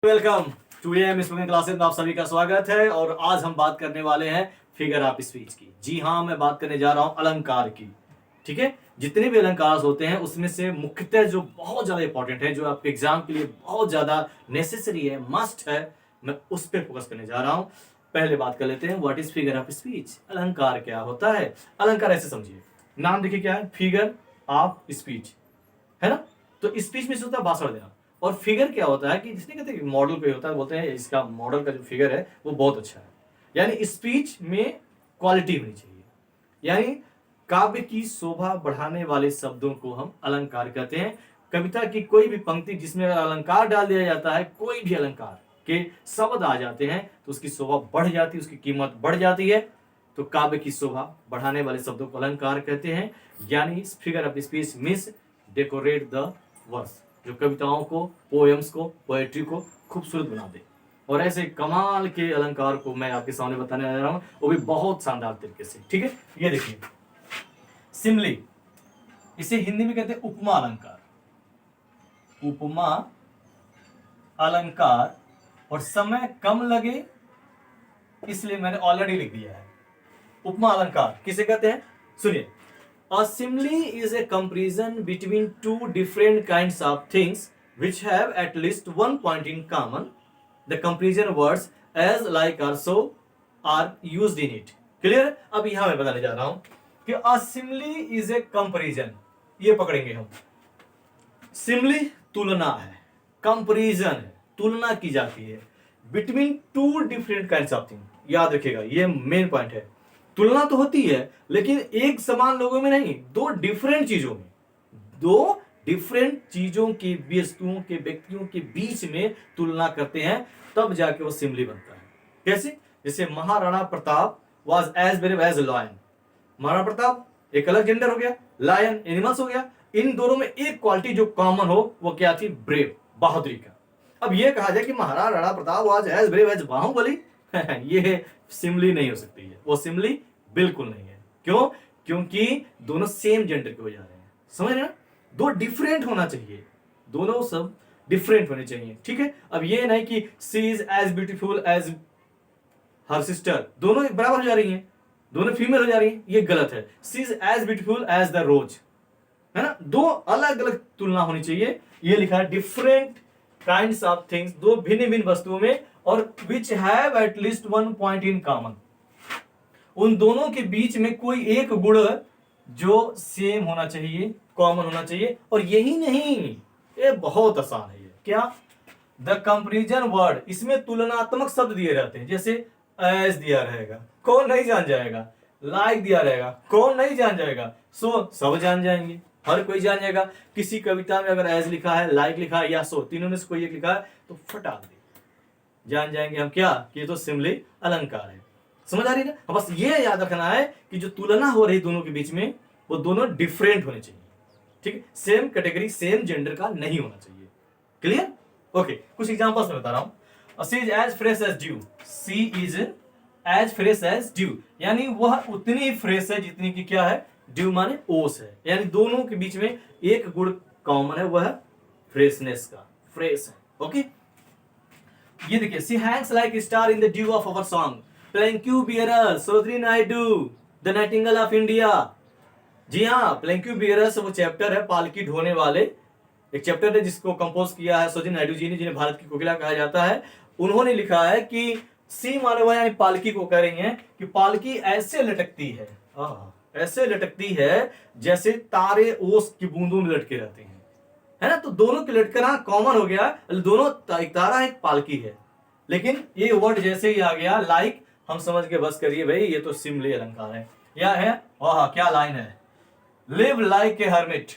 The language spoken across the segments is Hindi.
Welcome to M spoken classes में आप सभी का स्वागत है। और आज हम बात करने वाले हैं फिगर ऑफ स्पीच की। जी हाँ, मैं बात करने जा रहा हूं अलंकार की। ठीक है, जितने भी अलंकार होते हैं उसमें से मुख्यतः जो बहुत ज्यादा इंपॉर्टेंट है, जो आपके एग्जाम के लिए बहुत ज्यादा नेसेसरी है, मस्ट है, मैं उस पर फोकस करने जा रहा हूं। पहले बात कर लेते हैं, what is figure of speech. अलंकार क्या होता है? अलंकार ऐसे समझिए, नाम देखिए क्या है, फिगर ऑफ स्पीच, है ना। तो स्पीच में से होता है भाषण देना। और फिगर क्या होता है कि जिसने कहते हैं मॉडल पे होता है, बोलते हैं इसका मॉडल का जो फिगर है वो बहुत अच्छा है। यानी स्पीच में क्वालिटी होनी चाहिए, यानी काव्य की शोभा बढ़ाने वाले शब्दों को हम अलंकार कहते हैं। कविता की कोई भी पंक्ति जिसमें अलंकार डाल दिया जाता है, कोई भी अलंकार के शब्द आ जाते हैं तो उसकी शोभा बढ़ जाती है, उसकी कीमत बढ़ जाती है। तो काव्य की शोभा बढ़ाने वाले शब्दों को अलंकार कहते हैं। यानी figure of speech means decorate the verse, जो कविताओं को, पोएम्स को, पोएट्री को खूबसूरत बना दे। और ऐसे कमाल के अलंकार को मैं आपके सामने बताने जा रहा हूं, वो भी बहुत शानदार तरीके से। ठीक है, ये देखिए सिमली, इसे हिंदी में कहते हैं उपमा अलंकार। उपमा अलंकार, और समय कम लगे इसलिए मैंने ऑलरेडी लिख दिया है। उपमा अलंकार किसे कहते हैं, सुनिए। A simile is a comparison between two different kinds of things which have at least one point in common. The comparison words as, like, or so are used in it. Clear? अब यहां मैं बताने जा रहा हूं कि a simile is a comparison, ये पकड़ेंगे हम। सिमली तुलना है, कंपैरिजन है, तुलना की जाती है between two different kinds of thing. याद रखिएगा, ये मेन पॉइंट है। तुलना तो होती है लेकिन एक समान लोगों में नहीं, दो डिफरेंट चीजों में, दो डिफरेंट चीजों की, वस्तुओं के, व्यक्तियों के बीच में तुलना करते हैं, तब जाके वो सिमली बनता है। कैसे? जैसे Maharana Pratap was as brave as lion. Maharana Pratap एक अलग जेंडर हो गया, लायन एनिमल्स हो गया। इन दोनों में एक क्वालिटी जो कॉमन हो वो क्या थी? ब्रेव, बहादुरी का। अब ये कहा जाए कि Maharana Pratap was as brave as Baahubali, ये सिमली नहीं हो सकती है, वो सिमली बिल्कुल नहीं है। क्यों? क्योंकि दोनों सेम जेंडर के हो जा रहे हैं। समझ रहे हैं? दो डिफरेंट होना चाहिए, दोनों सब डिफरेंट होने चाहिए। ठीक है, अब ये नहीं कि she is as beautiful as her sister, दोनों बराबर हो जा रही हैं, दोनों फीमेल हो जा रही हैं, ये गलत है। She is as beautiful as the rose, है ना। दो अलग अलग तुलना होनी चाहिए। ये लिखा है डिफरेंट काइंड्स ऑफ थिंग्स, दो भिन्न भिन्न वस्तुओं में, और which have at least one point in common, उन दोनों के बीच में कोई एक गुण जो सेम होना चाहिए, कॉमन होना चाहिए। और यही नहीं, ये बहुत आसान है। ये क्या? द कंपैरिजन वर्ड, इसमें तुलनात्मक शब्द दिए रहते हैं। जैसे एज दिया रहेगा, कौन नहीं जान जाएगा। लाइक दिया रहेगा, कौन नहीं जान जाएगा। सो सब जान जाएंगे, हर कोई जान जाएगा। किसी कविता में अगर एज लिखा है, लाइक लिखा है या सो, तीनों में से कोई एक लिखा है तो फटा दे, जान जाएंगे हम क्या कि ये तो सिमली अलंकार है। समझ आ रही है ना? बस ये याद रखना है कि जो तुलना हो रही दोनों के बीच में, वो दोनों डिफरेंट होने चाहिए। ठीक है, सेम कैटेगरी, सेम जेंडर का नहीं होना चाहिए। क्लियर? ओके, कुछ एग्जांपल्स में बता रहा हूं। She is as fresh as dew, she is as fresh as dew, यानी वह उतनी ही फ्रेश है जितनी की क्या है? ड्यू माने ओस है। यानी दोनों के बीच में एक गुण कॉमन है, वह फ्रेशनेस का, फ्रेश है। ओके, ये देखिए, she hangs like star in the dew of our song, palanquin bearer Sarojini Naidu, the nightingale of India. जी हाँ, प्लेंक्यू बियरर वो चैप्टर है, पालकी ढोने वाले एक चैप्टर है, जिसको कंपोज किया है सरोजिनी नायडू जी ने, जिन्हें भारत की कोकिला कहा जाता है। उन्होंने लिखा है कि सी माने हुआ, यानी पालकी को कह रही हैं कि पालकी ऐसे लटकती है, ऐसे लटकती है जैसे तारे ओस की बूंदों में लटके रहते हैं, है ना। तो दोनों की लटकना कॉमन हो गया, दोनों, एक तारा एक पालकी है। लेकिन ये वर्ड जैसे ही आ गया लाइक, हम समझ के बस करिए भाई ये तो सिमली अलंकार है। या है, क्या लाइन है, लिव लाइक ए हर्मिट,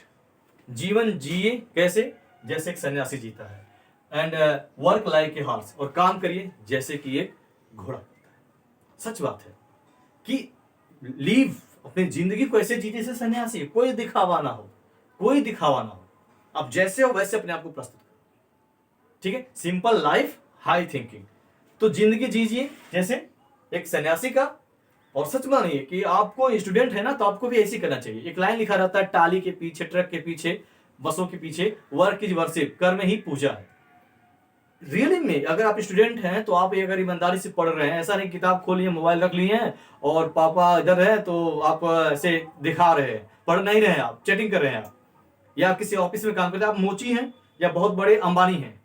जीवन जिए कैसे? जैसे एक सन्यासी जीता है। And work like a horse, और काम करिए जैसे कि एक घोड़ा करता है। सच बात है कि लीव, अपनी जिंदगी को ऐसे जीने से सन्यासी, कोई दिखावा ना हो, कोई दिखावा ना हो, आप जैसे हो वैसे अपने आप को प्रस्तुत करो। ठीक है, सिंपल लाइफ, हाई थिंकिंग। तो जिंदगी जीजिए जैसे एक सन्यासी का। और सच मानिए कि आपको स्टूडेंट है ना, तो आपको भी ऐसी करना चाहिए। एक लाइन लिखा रहता है, टाली के पीछे, ट्रक के पीछे, बसों के पीछे, वर्क इज वर्शिप, कर्म ही पूजा है। रियली में अगर आप स्टूडेंट हैं तो आप अगर ईमानदारी से पढ़ रहे हैं, ऐसा नहीं किताब खोलिए मोबाइल रख लिए हैं और पापा इधर है तो आप ऐसे दिखा रहे हैं, पढ़ नहीं रहे हैं, आप चैटिंग कर रहे हैं, आप या किसी ऑफिस में काम करते हैं, आप मोची हैं या बहुत बड़े अंबानी हैं,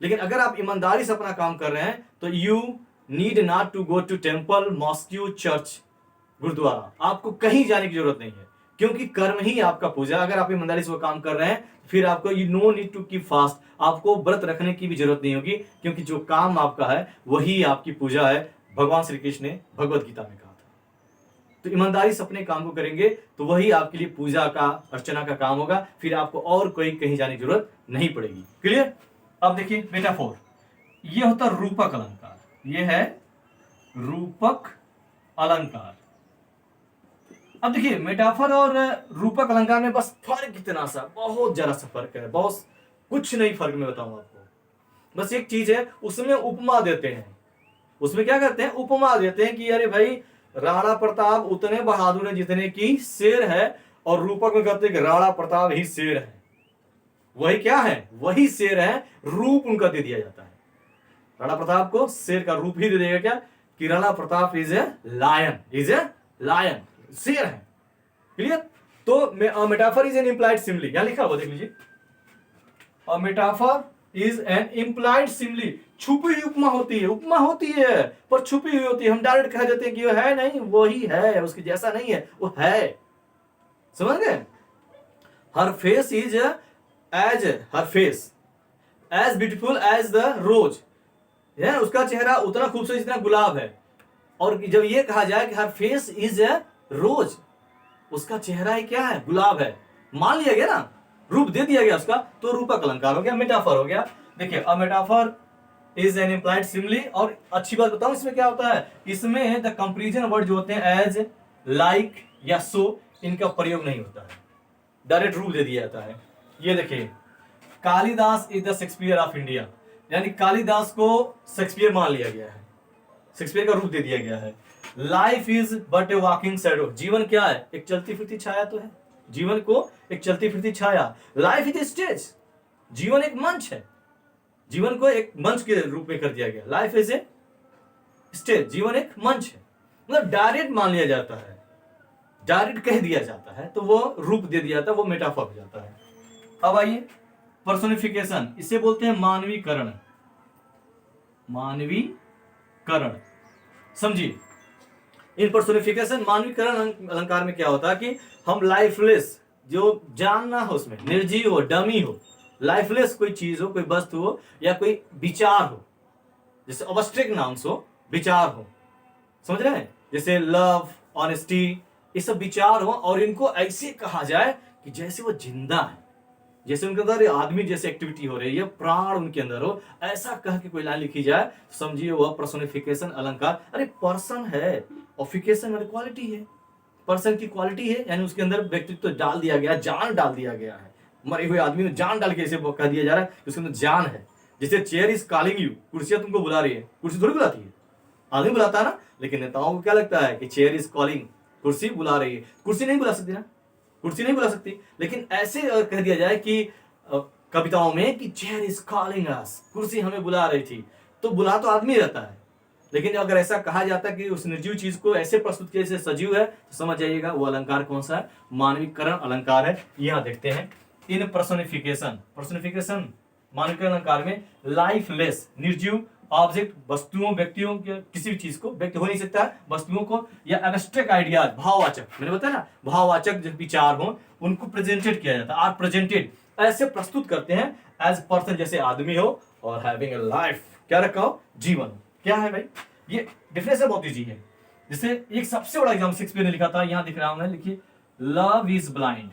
लेकिन अगर आप ईमानदारी से अपना काम कर रहे हैं तो you need not to go to temple, mosque, church, gurdwara, आपको कहीं जाने की जरूरत नहीं है, क्योंकि कर्म ही आपका पूजा। अगर आप ईमानदारी से वो काम कर रहे हैं फिर आपको you know need to keep fast, आपको व्रत रखने की भी जरूरत नहीं होगी, क्योंकि जो काम आपका है वही आपकी पूजा है। भगवान श्री कृष्ण ने भगवत गीता में कहा था। तो ईमानदारी से अपने काम को करेंगे तो वही आपके लिए पूजा का, अर्चना का काम होगा, फिर आपको और कोई कहीं जाने की जरूरत नहीं पड़ेगी। क्लियर? अब देखिए मेटाफोर, ये होता रूपक अलंकार, ये है रूपक अलंकार। अब देखिए मेटाफर और रूपक अलंकार में बस फर्क इतना सा, बहुत जरा सा फर्क है, बहुत कुछ नहीं फर्क मैं बताऊं आपको। बस एक चीज है, उसमें उपमा देते हैं, उसमें क्या करते हैं, उपमा देते हैं कि अरे भाई राणा प्रताप उतने बहादुर है जितने की शेर है, और रूपक में कहते हैं कि राणा प्रताप ही शेर है। वही क्या है, वही शेर है, रूप उनका दे दिया जाता है। राणा प्रताप को शेर का रूप ही दे देगा क्या, कि Rana Pratap is a lion, is a lion, शेर है। क्लियर? तो metaphor is an implied simile, यहां लिखा हुआ देख लीजिए, a metaphor is an implied simile, छुपी हुई उपमा होती है, उपमा होती है पर छुपी हुई होती है, हम डायरेक्ट कह देते हैं कि वो है नहीं, वो ही है, उसके जैसा नहीं है, वो है। समझ गए? Her face is as her face as beautiful as the rose, है उसका चेहरा उतना खूबसूरत जितना गुलाब है। और जब ये कहा जाए कि हर फेस इज ए रोज, उसका चेहरा ही क्या है, गुलाब है, मान लिया गया ना, रूप दे दिया गया उसका, तो रूपक अलंकार हो गया, मेटाफर हो गया। देखिए अ metaphor is an implied simile, और अच्छी बात बताऊं इसमें क्या होता है, इसमें द कंपैरिजन वर्ड जो होते हैं एज, लाइक या सो, इनका प्रयोग नहीं होता है, डायरेक्ट रूप दे दिया जाता है। ये देखिए Kalidas is the Shakespeare of India, यानी कालिदास को शेक्सपियर मान लिया गया है, शेक्सपियर का रूप दे दिया गया है। Life is but A walking shadow, जीवन क्या है, एक चलती फिरती छाया तो है, जीवन को एक चलती फिरती छाया। लाइफ इज स्टेज, जीवन एक मंच है, जीवन को एक मंच के रूप में कर दिया गया। लाइफ इज ए स्टेज, जीवन एक मंच है, मतलब डायरेक्ट मान लिया जाता है, डायरेक्ट कह दिया जाता है, तो वो रूप दे दिया जाता है, वो मेटाफर हो जाता है। अब आइए पर्सोनिफिकेशन, इसे बोलते हैं मानवीकरण, मानवीकरण। समझिए इन पर्सोनिफिकेशन मानवीकरण अलंकार में क्या होता है कि हम लाइफलेस, जो जान ना हो उसमें, निर्जीव हो, डमी हो, लाइफलेस कोई चीज हो, कोई वस्तु हो, या कोई विचार हो, जैसे अब्स्ट्रैक्ट नाउन्स हो, विचार हो, समझ रहे हैं, जैसे लव, ऑनेस्टी, ये सब विचार हो, और इनको ऐसे कहा जाए कि जैसे वो जिंदा है, जैसे उनके अंदर आदमी जैसे एक्टिविटी हो रही है, प्राण उनके अंदर हो, ऐसा कह के कोई लाइन लिखी जाए, समझिए वह पर्सोनिफिकेशन अलंकार। अरे पर्सन है, ऑफिकेशन मतलब क्वालिटी है, पर्सन की क्वालिटी है, यानी उसके अंदर व्यक्तित्व तो डाल दिया गया, जान डाल दिया गया है, मरे हुए आदमी में जान डाल के इसे कह दिया जा रहा है कि उसके अंदर जान है। जैसे चेयर इज कॉलिंग यू, कुर्सियां तुमको बुला रही है, कुर्सी थोड़ी बुलाती है, आदमी बुलाता है ना, लेकिन नेताओं को क्या लगता है कि चेयर इज कॉलिंग, कुर्सी बुला रही है, कुर्सी नहीं बुला सकती ना, कुर्सी नहीं बुला सकती, लेकिन ऐसे कह दिया जाए कि कविताओं में कि चेयर इज कॉलिंग अस, कुर्सी हमें बुला रही थी, तो बुला तो आदमी रहता है, लेकिन अगर ऐसा कहा जाता है कि उस निर्जीव चीज को ऐसे प्रस्तुत किया जैसे सजीव है, तो समझ जाइएगा वो अलंकार कौन सा है, मानवीकरण अलंकार है। यहां देखते हैं इन पर्सोनिफिकेशन, पर्सोनिफिकेशन मानवीकरण अलंकार में लाइफलेस, निर्जीव ऑब्जेक्ट, वस्तुओं, व्यक्तियों के, किसी भी चीज को, व्यक्ति हो नहीं सकता है, वस्तुओं को, या एब्स्ट्रैक्ट आइडियाज, भाववाचक, मैंने बताया ना, भाववाचक जो विचार हो उनको प्रेजेंटेड किया जाता है, आर प्रेजेंटेड, ऐसे प्रस्तुत करते हैं एज पर्सन, जैसे आदमी हो और हैविंग ए लाइफ, क्या रखा हो, जीवन। क्या है भाई, ये डिफरेंस बहुत ईजी है। जैसे एक सबसे बड़ा एग्जाम्पल शेक्सपियर ने लिखा था, यहां दिख रहा हूं मैं, लिखिए लव इज ब्लाइंड,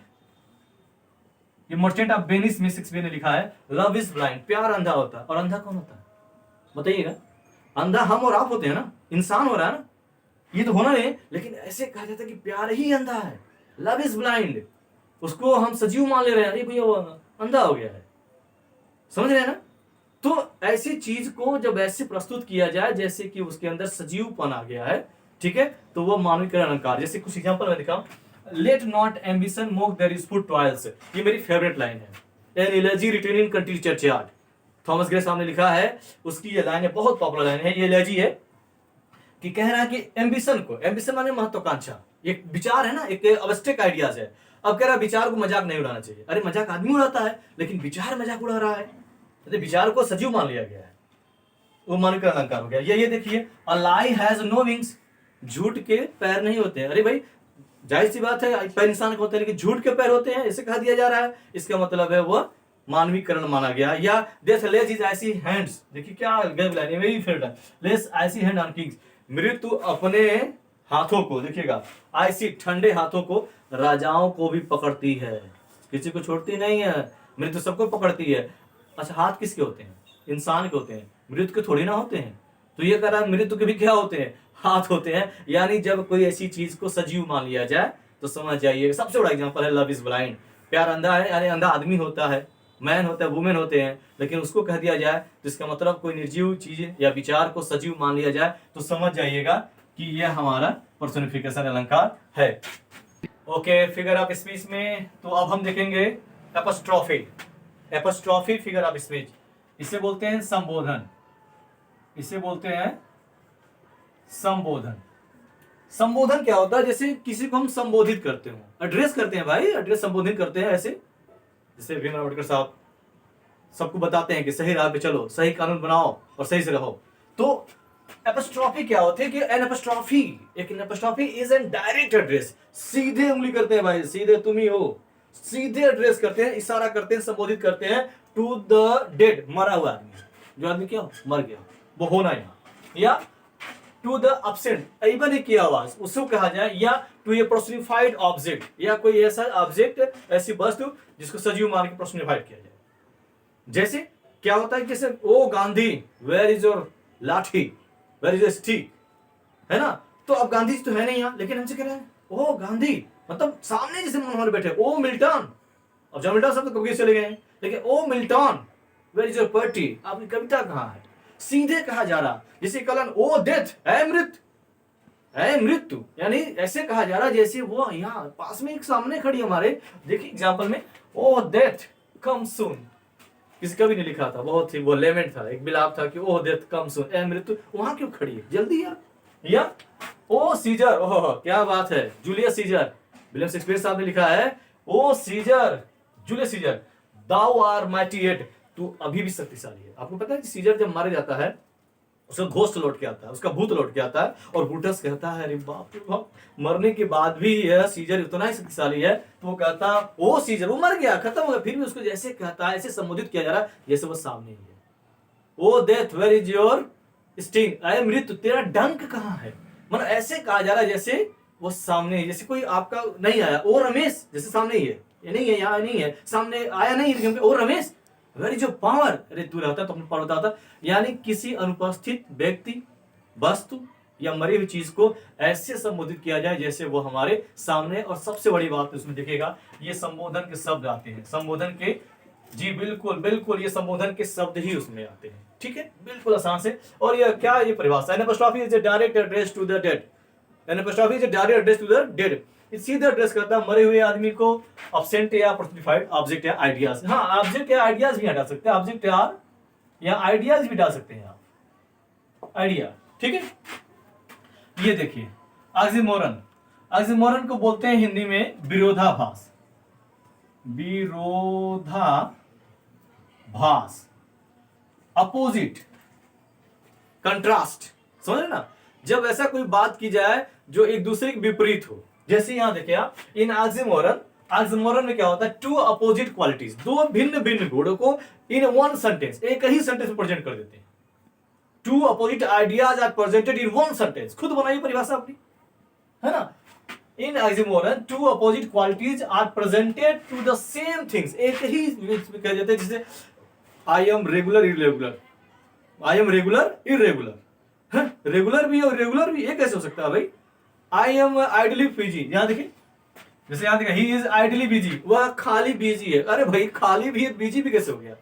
ये मर्चेंट ऑफ वेनिस में शेक्सपियर ने लिखा है, लव इज ब्लाइंड, प्यार अंधा होता है। और अंधा कौन होता है बताइएगा, अंधा हम और आप होते हैं ना, इंसान हो रहा है ना, ये तो होना नहीं, लेकिन ऐसे कहा जाता है कि प्यार ही अंधा है, लव इज ब्लाइंड, उसको हम सजीव मान ले रहे हैं, अरे भैया वो अंधा हो गया है, समझ रहे हैं ना। तो ऐसी चीज को जब ऐसे प्रस्तुत किया जाए जैसे कि उसके अंदर सजीवपन आ गया है, ठीक है, तो वो मानवीकरण अलंकार। जैसे कुछ एग्जांपल मैं दिखाऊं, let not ambition mock their is foot toils, ये मेरी फेवरेट लाइन है, an elegy written in country churchyard, Thomas Gray साहब ने लिखा है, उसकी ये लाइन है, बहुत पॉपुलर लाइन है, ये एलिजी है कि कह रहा है कि एम्बिशन माने महत्वाकांक्षा, एक विचार है ना, एक अब्स्ट्रैक्ट आइडियाज है। अब कह रहा है विचार को मजाक नहीं उड़ाना चाहिए। अरे मजाक आदमी उड़ाता है, लेकिन विचार मजाक उड़ा रहा है, तो विचार को सजीव मान लिया गया है, वो मानकर अलंकार हो गया। ये देखिए, अ लाई हैज नो विंग्स, झूठ के पैर नहीं होते हैं। अरे भाई जाहिर सी बात है, पैर इंसान के होते हैं, लेकिन झूठ के पैर होते हैं, इसे कहा दिया जा रहा है। इसका मतलब है वह मानवीकरण माना गया। या डेथ लेस इज ऐसी हैंड्स, देखिए क्या गैब लाइन है, मेरी फेवरेट है, लेस ऐसी हैंड ऑन किंग्स, मृत्यु अपने हाथों को, देखिएगा, ऐसी ठंडे हाथों को राजाओं को भी पकड़ती है, किसी को छोड़ती नहीं है, मृत्यु सबको पकड़ती है। अच्छा, हाथ किसके होते हैं? इंसान के होते हैं, मृत्यु के थोड़ी ना होते हैं। तो ये कह रहा है मृत्यु के भी क्या होते हैं? हाथ होते हैं। यानी जब कोई ऐसी चीज को सजीव मान लिया जाए तो समझ जाइए, सबसे बड़ा एग्जांपल है लव इज ब्लाइंड, प्यार अंधा है। यानी अंधा आदमी होता है, मैन होता है, वुमेन होते हैं, लेकिन उसको कह दिया जाए तो इसका मतलब कोई निर्जीव चीज या विचार को सजीव मान लिया जाए तो समझ जाइएगा कि यह हमारा पर्सोनिफिकेशन अलंकार है। ओके, फिगर ऑफ स्पीच में तो अब हम देखेंगे एपोस्ट्रॉफी फिगर ऑफ स्पीच। इसे बोलते हैं संबोधन, इसे बोलते हैं संबोधन। संबोधन क्या होता है? जैसे किसी को हम संबोधित करते हो, एड्रेस करते हैं भाई, एड्रेस संबोधित करते हैं। ऐसे जैसे भीमराव अम्बेडकर साहब सबको बताते हैं कि सही राह पे चलो, सही कानून बनाओ और सही से रहो। तो एपोस्ट्रॉफी क्या होती है कि an apostrophe is an direct address, सीधे उंगली करते हैं भाई, सीधे तुम ही हो, सीधे एड्रेस करते हैं, इशारा करते हैं, संबोधित करते हैं टू द डेड, मरा हुआ आदमी, जो आदमी क्या मर गया, वो होना यहाँ, या टू द एब्सेंट, इवन एक की आवाज, उसको कहा जाए, या टू ए पर्सनिफाइड ऑब्जेक्ट, या कोई ऐसा ऑब्जेक्ट, ऐसी वस्तु जिसको सजीव मान के पर्सनिफाइड किया जाए। जैसे क्या होता है, जैसे ओ गांधी वेयर इज योर लाठी, वेयर इज योर स्टिक, है ना। तो अब गांधी जी तो है नहीं यहाँ, लेकिन हमसे कह रहे हैं ओ गांधी, मतलब सामने जैसे मनोहर बैठे, ओ मिल्टन। अब जब मिल्टन सब तो कभी चले गए हैं, लेकिन O Milton where is your poetry, आपकी कविता कहाँ है? सीधे कहा जा रहा। जैसे कलन ओ डेथ, है मृत्यु, यानी ऐसे कहा जा रहा जैसे वो यहाँ पास में एक सामने खड़ी हमारे। देखिए एग्जांपल में, ओ डेथ कम सून, किसी कवि ने लिखा था, बहुत ही वो लेमेंट था, एक बिलाप था कि ओ डेथ कम सून, ए मृत्यु वहां क्यों खड़ी है, जल्दी यार। या ओ सीजर, ओह क्या बात है, जूलियस सीजर, विलियम शेक्सपियर साहब ने लिखा है, O Caesar, Julius Caesar, thou art mighty yet, तू अभी भी शक्तिशाली है। आपको पता है कि सीजर जब मारा जाता है उसका घोस्ट लौट के आता है, उसका भूत लौट के आता है, और ब्रूटस कहता है अरे बाप रे बाप, मरने के बाद भी यह सीजर इतना ही शक्तिशाली है। तो वो कहता ओ सीजर, वो मर गया, खत्म हो गया, फिर भी उसको जैसे कहता है, ऐसे संबोधित किया जा रहा है जैसे वो सामने ही है। O death where is your sting, अरे मृत्यु तेरा डंक कहाँ है, मतलब ऐसे कहा जा रहा है जैसे वो सामने ही, जैसे कोई आपका नहीं आया, ओ रमेश जैसे सामने ही है, ये नहीं है, यहाँ नहीं है, सामने आया नहीं, लेकिन O Ramesh where is your power, अरे तू रहता तो अपना पावर बताता। यानी किसी अनुपस्थित व्यक्ति, वस्तु या मरी हुई चीज को ऐसे संबोधित किया जाए जैसे वो हमारे सामने। और सबसे बड़ी बात उसमें देखिएगा, ये संबोधन के शब्द आते हैं, संबोधन के, जी बिल्कुल ये संबोधन के शब्द ही उसमें आते हैं, ठीक है, बिल्कुल आसान से। और ये क्या, ये परिभाषा, an apostrophe is a direct address to the dead, an apostrophe is a direct address to the dead, सीधे एड्रेस करता है मरे हुए आदमी को, एब्सेंट या पर्सनिफाइड ऑब्जेक्ट या आइडियाज। हाँ, ऑब्जेक्ट या आइडियाज भी हटा सकते हैं, ऑब्जेक्ट या आइडियाज भी डाल सकते हैं आप, आइडिया, ठीक है। ये देखिए ऑक्सीमोरन को बोलते हैं हिंदी में विरोधाभास, अपोजिट, कंट्रास्ट, समझ ना। जब ऐसा कोई बात की जाए जो एक दूसरे के विपरीत हो, जैसे यहां देखिए आप, इन ऑक्सीमोरन में क्या होता है, टू अपोजिट क्वालिटीज, दो भिन्न गुणों को इन वन सेंटेंस, एक ही सेंटेंस में प्रेजेंट कर देते हैं। Two opposite ideas are presented in one sentence, खुद बनाइए परिभाषा अपनी, है ना। In oxymoron two opposite qualities are presented to the same things, एक ही कह देते हैं, जैसे I am regular irregular, I am regular irregular, regular भी और रेगुलर भी, ये कैसे हो सकता है भाई। आई एम आइडली बिजी, यहां देखिए, जैसे यहां देखिए, ही इज आइडली बिजी, वह खाली बिजी है। अरे भाई खाली भी बिजी भी कैसे हो गया,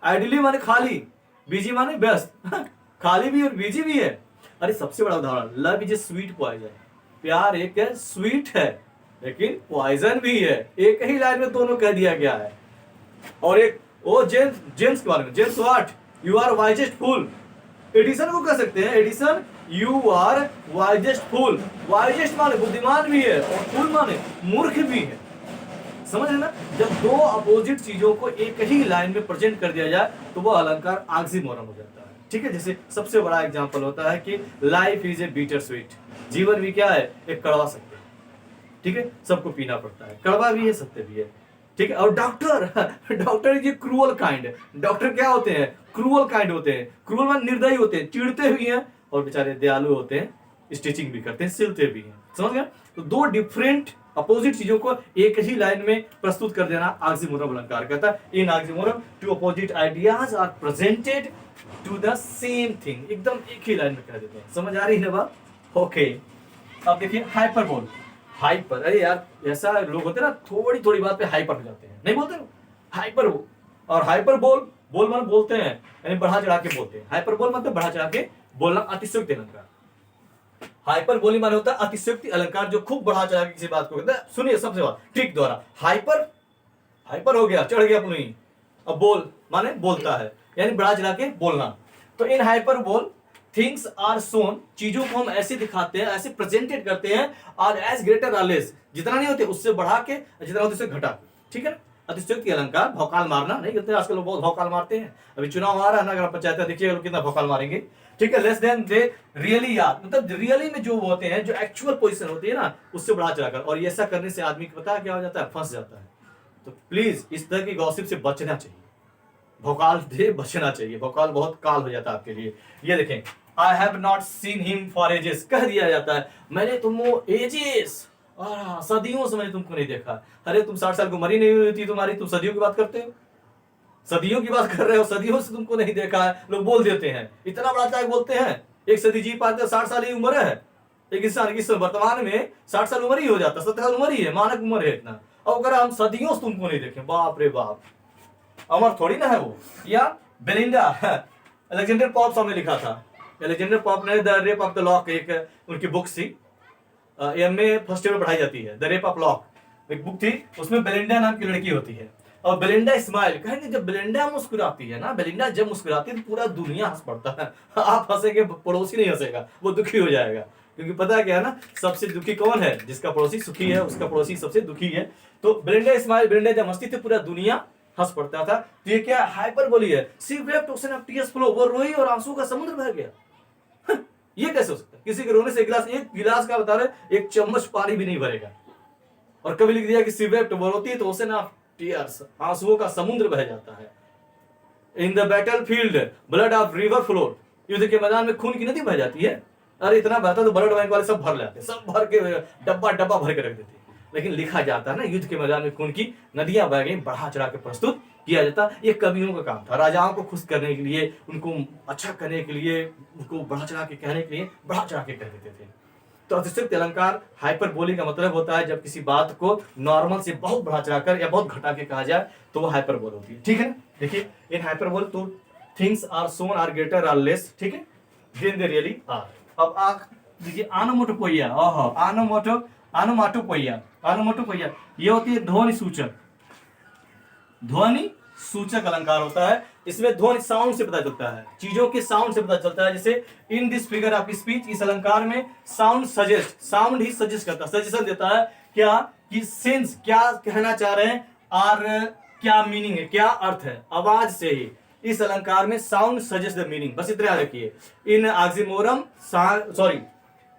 आइडली माने खाली, बिजी माने व्यस्त, खाली भी और बिजी भी है। अरे सबसे बड़ा उदाहरण, love is a sweet poison, प्यार एक है स्वीट है लेकिन पॉइजन भी है, एक ही लाइन में दोनों कह दिया गया है। और एक वो जेम्स के बारे में, James Watt, you are wisest fool. Edison को कह सकते हैं, Edison you are wisest fool. Wisest माने बुद्धिमान भी है और फूल माने मूर्ख भी है। समझ रहे ना? जब दो अपोजिट चीजों को एक ही लाइन में प्रेजेंट कर दिया जाए तो वो अलंकार ऑक्सीमोरन हो जाता है। ठीक है, जैसे सबसे बड़ा एग्जांपल होता है कि life is a bitter sweet. जीवन भी क्या है? एक कड़वा सत्य। ठीक है, सबको पीना पड़ता है, कड़वा भी है सत्य भी है। ठीक है, और doctor doctor is a cruel kind. Doctor क्या होते हैं? क्रूअल काइंड होते हैं। क्रूअल मान निर्दयी होते हैं, चिढ़ते भी हैं, और बेचारे दयालु होते हैं, स्टिचिंग भी करते हैं, सिलते भी हैं। समझ गए? तो दो डिफरेंट अपोजिट चीजों को एक ही लाइन में प्रस्तुत कर देना ऑक्सीमोरन अलंकार कहता है। In oxymoron two opposite ideas are presented to the same thing. एकदम एक ही लाइन में कह देते हैं। समझ आ रही है बात? ओके, अब देखिए हाइपरबोल। हाइपर, अरे यार ऐसा लोग होते हैं ना, थोड़ी थोड़ी बात पे हाइपर हो जाते हैं, नहीं बोलते ना? हाइपर और हाइपरबोल, बोल मतलब बोलते हैं, यानी बढ़ा चढ़ा के बोलते हैं। हाइपरबोल मतलब बढ़ा चढ़ा के बोलना, अतिशयोक्ति अलंकार। हाइपरबोली माने होता है अतिशयोक्ति अलंकार, जो खूब बढ़ा चढ़ा के किसी बात को कहता है। सुनिए सबसे बात ट्रिक द्वारा, हाइपर हाइपर हो गया, चढ़ गया पुनी। अब बोल माने बोलता है, यानी बढ़ा चढ़ा के बोलना। तो इन हाइपरबोल थिंग्स आर शोन, चीजों को हम ऐसे दिखाते हैं, ऐसे प्रेजेंटेड करते हैं, और एज ग्रेटर और लेस, जितना नहीं होते उससे बढ़ा के, जितना होते उससे घटा। ठीक है, अतिशयोक्ति अलंकार। भौकाल मारना नहीं कहते, आजकल लोग बहुत भौकाल मारते हैं। अभी चुनाव आ रहा है ना, ग्राम पंचायत, देखिए लोग कितना भौकाल मारेंगे। ठीक है, लेस देन दे रियली याद, मतलब रियली में जो होते हैं, जो एक्चुअल पोजीशन होती है ना, उससे बढ़ा चढ़ाकर। और ये ऐसा करने से आदमी को पता है क्या हो जाता है? फंस जाता है। तो प्लीज इस तरह की गॉसिप से बचना चाहिए, भौकाल से बचना चाहिए। भौकाल बहुत काल हो जाता है आपके लिए। ये देखें, I have not seen him for ages, कह दिया जाता है मैंने तुमको एजेस, सदियों से मैंने तुमको नहीं देखा। अरे तुम 60 साल की उम्र ही नहीं हुई थी तुम्हारी, तुम सदियों की बात करते हो? सदियों की बात कर रहे हो, सदियों से तुमको नहीं देखा है। लोग बोल देते हैं, इतना बड़ा त्याग बोलते हैं। एक सदी जी पाते 60 साल ही उम्र है एक इंसान की, वर्तमान में 60 साल उम्र ही हो जाता, 70 साल उम्र ही है, मानक उम्र है इतना। और अगर हम सदियों से तुमको नहीं देखें, बाप रे बाप, अमर थोड़ी ना है वो। या बेलिंडा, अलेक्जेंडर पॉप ने लिखा था। अलेक्जेंडर पॉप ने the rape of the lock, एक उनकी बुक थी, एमए फर्स्ट ईयर में पढ़ाई जाती है। द रेप ऑफ लॉक एक बुक थी, उसमें बेलिंडा नाम की लड़की होती है, और बेलिंडा स्माइल, कहेंगे जब बेलिंडा मुस्कुराती है ना, बेलिंडा जब मुस्कुराती है तो पूरा दुनिया हंस पड़ता है। आप हंसेंगे, पड़ोसी नहीं हंसेगा, वो दुखी हो जाएगा। क्योंकि पता है क्या है ना, सबसे दुखी कौन है? जिसका पड़ोसी सुखी है, उसका पड़ोसी सबसे दुखी है। तो बेलिंडा स्माइल, बेलिंडा जब हंसती थी पूरा दुनिया हंस पड़ता था। तो ये क्या हाइपरबोली है? She wept ocean of tears flow, वो रोई और आंसू का समुद्र बह गया। ये कैसे हो सकता है? किसी के रोने से एक गिलास का बता रहे, एक चम्मच पानी भी नहीं भरेगा। और कभी लिख दिया कि सी वेप्ट, वो रोती है तो ओशन ऑफ टीयर्स, आंसुओं का समुद्र बह जाता है। In the battle field blood of river flow, युद्ध के मैदान में खून की नदी बह जाती है। अरे इतना बहता तो ब्लड बैंक वाले सब भर लेते, सब भर के डब्बा डब्बा भर के रख देते। लेकिन लिखा जाता है ना, युद्ध के मैदान में खून की नदियां बह गई, बढ़ा चढ़ा के प्रस्तुत किया जाता। ये कवियों का काम था, राजाओं को खुश करने के लिए, उनको अच्छा करने के लिए, उनको बढ़ा चढ़ा के कहने के लिए बढ़ा चढ़ा के कह देते थे। तो अतिशयोक्ति अलंकार हाइपरबोली का मतलब होता है जब किसी बात को नॉर्मल से बहुत बढ़ा चढ़ाकर या बहुत घटा के कहा जाए तो वो हाइपरबोल होती है। ठीक है ना? देखिए इन हाइपरबोल तो things are shown or greater or less, ठीक है, देन दे रियली आर। अब आप देखिए आनोमोटोपोइया, आनोमाटोपोइया, आनोमाटोपोइया ये होती है ध्वनि सूचक, ध्वनि सूचक अलंकार होता है। इसमें ध्वनि साउंड से पता चलता है, चीजों के साउंड से पता चलता है। जैसे in this figure of speech, इस अलंकार में साउंड सजेस्ट, साउंड ही सजेस्ट करता है, सजेशन देता है क्या कि सेंस क्या कहना चाह रहे हैं और क्या मीनिंग है, क्या अर्थ है। आवाज से ही इस अलंकार में साउंड सजेस्ट द मीनिंग, बस इतना याद रखिए। In oxymoron sorry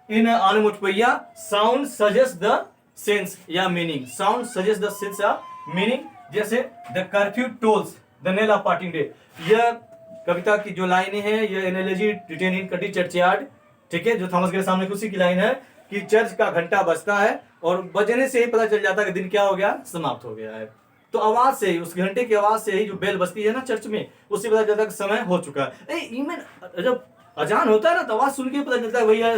in onomatopoeia sound suggest the sense या meaning, sound suggest the sense या मीनिंग। जैसे the curfew tolls the knell of parting day, यह कविता की जो लाइनें हैं, यह analogy written in country churchyard, ठीक है, जो थॉमस के सामने उसी की लाइन है कि चर्च का घंटा बजता है और बजने से ही पता चल जाता है कि दिन क्या हो गया, समाप्त हो गया है। तो आवाज से ही, उस घंटे की आवाज से ही, जो बेल बजती है ना चर्च में, उससे पता चलता है कि समय हो चुका है। इवन जब अजान होता है ना तो आवाज सुन के पता चलता है भैया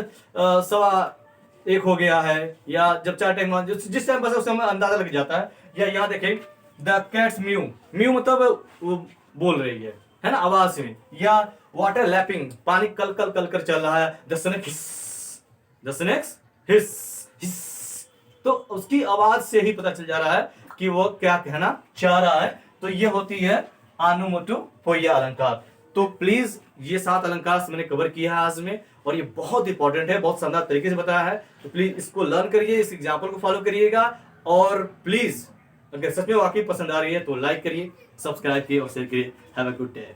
1:15 हो गया है, या जब 4 टाइम जिस टाइम बस उस समय अंदाजा लग जाता है। या यहाँ देखें द कैट्स म्यू, म्यू मतलब वो बोल रही है ना आवाज से। या वाटर लैपिंग, पानी कल कल कल कर चल रहा है। The snake hiss, the snakes hiss hiss, तो उसकी आवाज से ही पता चल जा रहा है कि वो क्या कहना चाह रहा है। तो ये होती है ऑनोमोटोपोइया अलंकार। तो प्लीज ये 7 अलंकार से मैंने कवर किया है आज में, और ये बहुत इंपॉर्टेंट है, बहुत शानदार तरीके से बताया है। तो प्लीज इसको लर्न करिए, इस एग्जाम्पल को फॉलो करिएगा, और प्लीज अगर सच में वाकई पसंद आ रही है तो लाइक करिए, सब्सक्राइब करिए और शेयर करिए। Have a good day.